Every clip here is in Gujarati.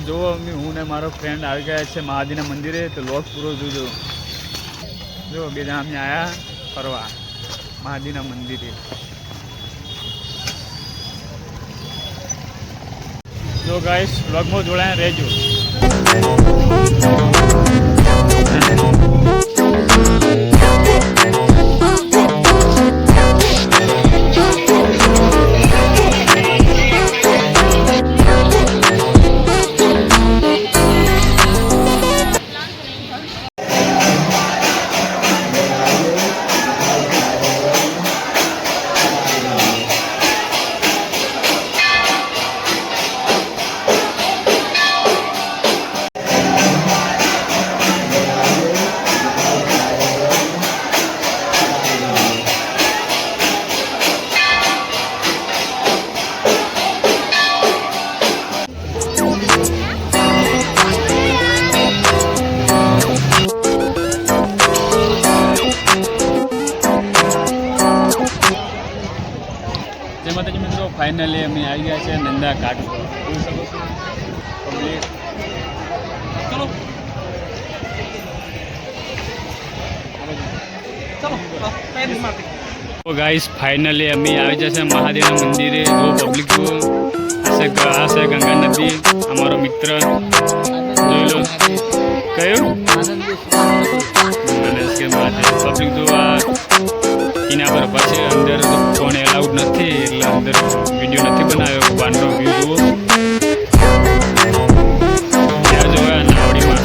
જો હું ને મારો ફ્રેન્ડ આવી ગયા છે મહાદેવના મંદિરે, તો લોક પૂરો જોજો. જો બે જણા અમે આવ્યા ફરવા મહાદેવના મંદિરે. જો ગાઈસ વ્લોગમાં જોડાયા રહેજો. મિત્રો ફાઇનલી અમે આવી ગયા છે નંદા ઘાટ પર. જોઈ શકો છો પબ્લિક. ચલો ગાઈસ ફાઇનલી અમે આવી જશે મહાદેવના મંદિરે. જો પબ્લિક જુઓ, આ છે ગંગા નદી. અમારો મિત્ર જોઈ લો. કયું પબ્લિક જોવા કિના પર પાસે અંદર ફોન એલાઉડ નથી, એટલે અંદર વિડીયો નથી બનાવ્યો. બહારનો વ્યૂ જુઓ. ત્યાં જોયા નાવડીમાં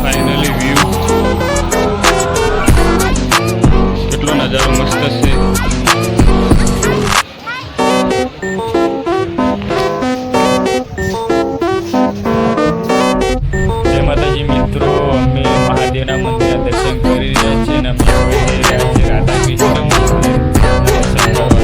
ફાઇનલી વ્યૂ કેટલો નજારો મસ્ત છે. જય માતાજી મિત્રો, અમે મહાદેવના મંદિરના દર્શન કરી રહ્યા છીએ અને અમે જઈ રહ્યા છીએ રાધા કૃષ્ણ મંદિર દર્શન કરવા.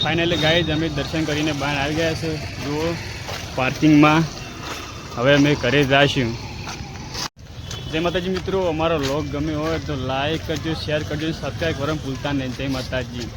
ફાઇનલી ગાઈઝ અમે દર્શન કરીને બહાર આવી ગયા છે. જુઓ પાર્કિંગમાં. હવે અમે ઘરે જઈશું. જય માતાજી મિત્રો, અમારો વ્લોગ ગમ્યો હોય તો લાઈક કરજો, શેર કરજો, સબસ્ક્રાઈબ કરવાનું ભૂલતા નહીં. જય માતાજી.